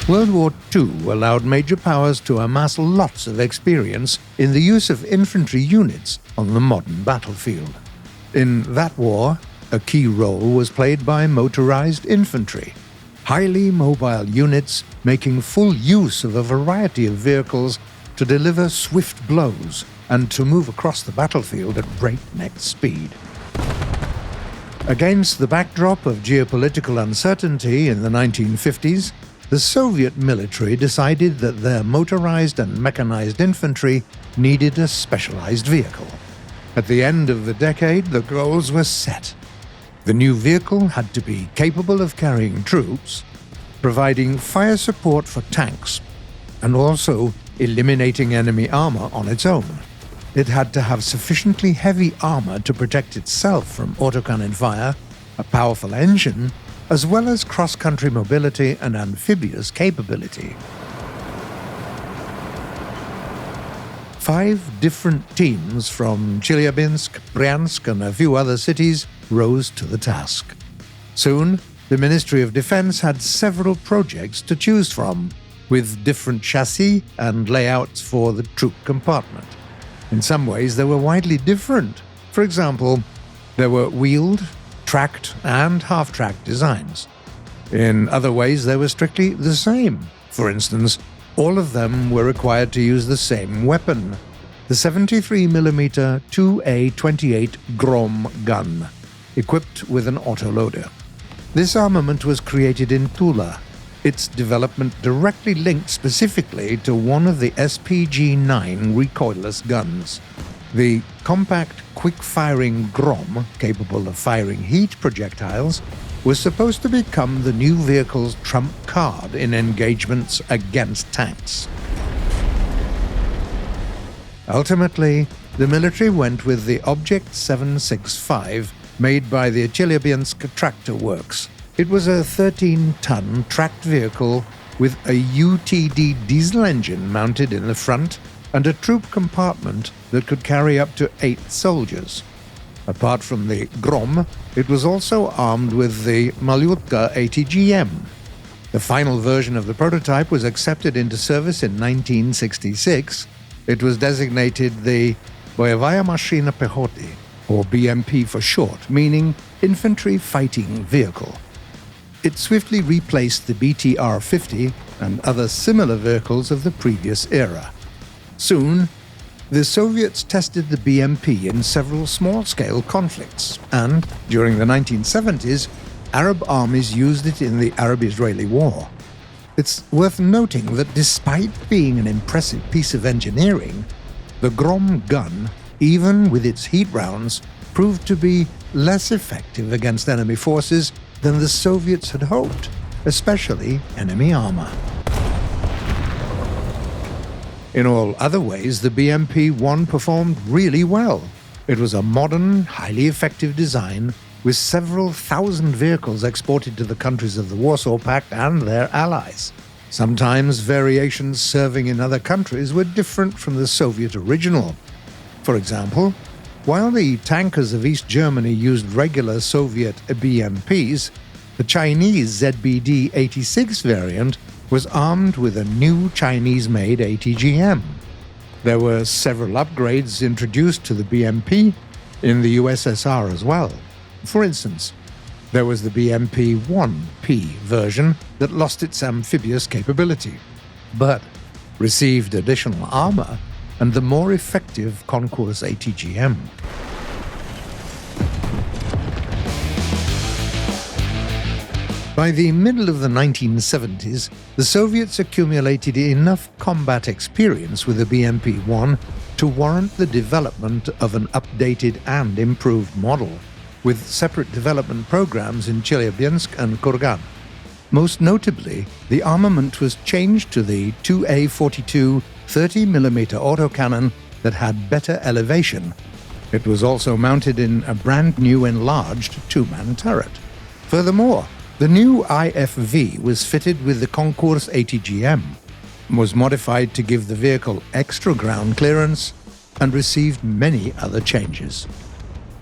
World War II allowed major powers to amass lots of experience in the use of infantry units on the modern battlefield. In that war, a key role was played by motorized infantry, highly mobile units making full use of a variety of vehicles to deliver swift blows and to move across the battlefield at breakneck speed. Against the backdrop of geopolitical uncertainty in the 1950s, the Soviet military decided that their motorized and mechanized infantry needed a specialized vehicle. At the end of the decade, the goals were set. The new vehicle had to be capable of carrying troops, providing fire support for tanks, and also eliminating enemy armor on its own. It had to have sufficiently heavy armor to protect itself from autocannon fire, a powerful engine, as well as cross-country mobility and amphibious capability. 5 different teams from Chelyabinsk, Bryansk, and a few other cities rose to the task. Soon, the Ministry of Defense had several projects to choose from, with different chassis and layouts for the troop compartment. In some ways, they were widely different. For example, there were wheeled, tracked, and half-tracked designs. In other ways, they were strictly the same. For instance, all of them were required to use the same weapon, the 73mm 2A28 Grom gun, equipped with an autoloader. This armament was created in Tula, its development directly linked specifically to one of the SPG-9 recoilless guns. The compact, quick-firing Grom, capable of firing heat projectiles, was supposed to become the new vehicle's trump card in engagements against tanks. Ultimately, the military went with the Object 765 made by the Chelyabinsk Tractor Works. It was a 13-ton tracked vehicle with a UTD diesel engine mounted in the front and a troop compartment that could carry up to 8 soldiers. Apart from the Grom, it was also armed with the Malyutka ATGM. The final version of the prototype was accepted into service in 1966. It was designated the Boyevaya Mashina Pechoty, or BMP for short, meaning Infantry Fighting Vehicle. It swiftly replaced the BTR-50 and other similar vehicles of the previous era. Soon, the Soviets tested the BMP in several small-scale conflicts, and during the 1970s, Arab armies used it in the Arab-Israeli War. It's worth noting that despite being an impressive piece of engineering, the Grom gun, even with its heat rounds, proved to be less effective against enemy forces than the Soviets had hoped, especially enemy armor. In all other ways, the BMP-1 performed really well. It was a modern, highly effective design with several thousand vehicles exported to the countries of the Warsaw Pact and their allies. Sometimes variations serving in other countries were different from the Soviet original. For example, while the tankers of East Germany used regular Soviet BMPs, the Chinese ZBD-86 variant was armed with a new Chinese-made ATGM. There were several upgrades introduced to the BMP in the USSR as well. For instance, there was the BMP-1P version that lost its amphibious capability, but received additional armor and the more effective Concourse ATGM. By the middle of the 1970s, the Soviets accumulated enough combat experience with the BMP-1 to warrant the development of an updated and improved model, with separate development programs in Chelyabinsk and Kurgan. Most notably, the armament was changed to the 2A42 30mm autocannon that had better elevation. It was also mounted in a brand new enlarged 2-man turret. Furthermore, the new IFV was fitted with the Concourse ATGM, was modified to give the vehicle extra ground clearance, and received many other changes.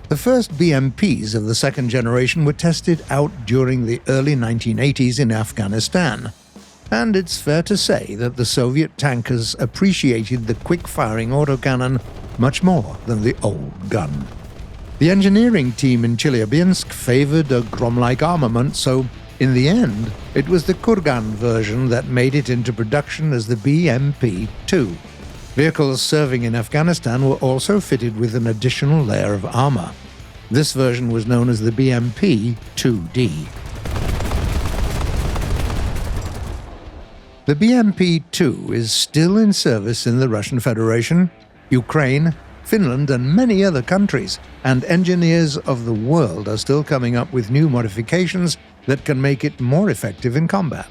The first BMPs of the second generation were tested out during the early 1980s in Afghanistan. and it's fair to say that the Soviet tankers appreciated the quick-firing autocannon much more than the old gun. The engineering team in Chelyabinsk favored a Grom-like armament, so in the end, it was the Kurgan version that made it into production as the BMP-2. Vehicles serving in Afghanistan were also fitted with an additional layer of armor. This version was known as the BMP-2D. The BMP-2 is still in service in the Russian Federation, Ukraine, Finland, and many other countries, and engineers of the world are still coming up with new modifications that can make it more effective in combat.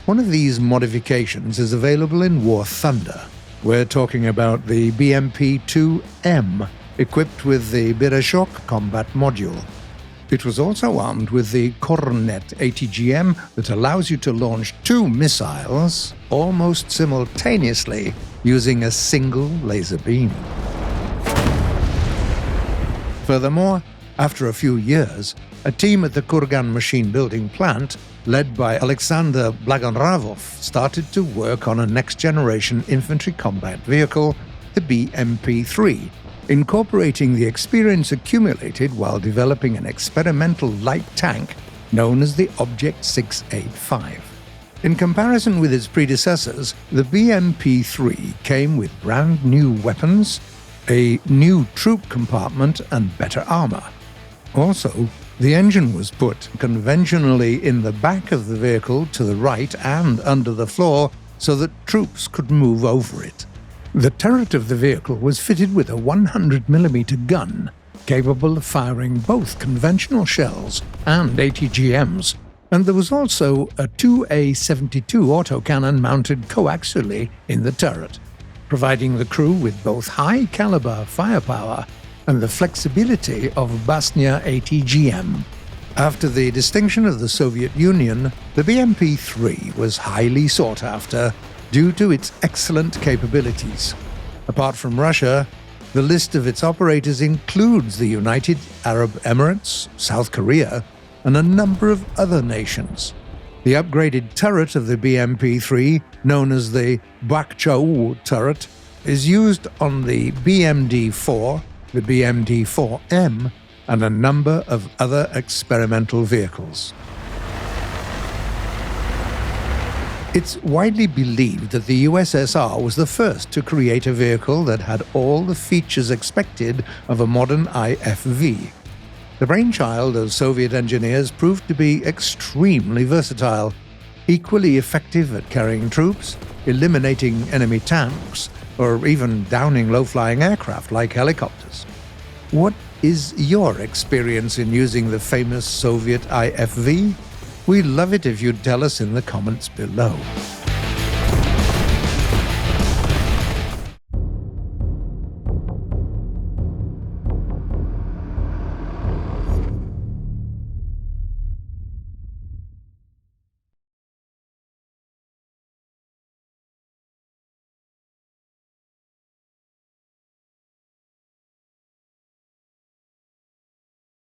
One of these modifications is available in War Thunder. We're talking about the BMP-2M, equipped with the Bereshok combat module. It was also armed with the Kornet ATGM that allows you to launch 2 missiles almost simultaneously using a single laser beam. Furthermore, after a few years, a team at the Kurgan machine-building plant, led by Alexander Blagonravov, started to work on a next-generation infantry combat vehicle, the BMP-3, incorporating the experience accumulated while developing an experimental light tank known as the Object 685. In comparison with its predecessors, the BMP-3 came with brand new weapons, a new troop compartment, and better armor. Also, the engine was put conventionally in the back of the vehicle to the right and under the floor so that troops could move over it. The turret of the vehicle was fitted with a 100mm gun, capable of firing both conventional shells and ATGMs, and there was also a 2A-72 autocannon mounted coaxially in the turret, providing the crew with both high-caliber firepower and the flexibility of Basnya ATGM. After the distinction of the Soviet Union, the BMP-3 was highly sought after due to its excellent capabilities. Apart from Russia, the list of its operators includes the United Arab Emirates, South Korea, and a number of other nations. The upgraded turret of the BMP-3, known as the Bakhchou turret, is used on the BMD-4, the BMD-4M, and a number of other experimental vehicles. It's widely believed that the USSR was the first to create a vehicle that had all the features expected of a modern IFV. The brainchild of Soviet engineers proved to be extremely versatile, equally effective at carrying troops, eliminating enemy tanks, or even downing low-flying aircraft like helicopters. What is your experience in using the famous Soviet IFV? We'd love it if you'd tell us in the comments below.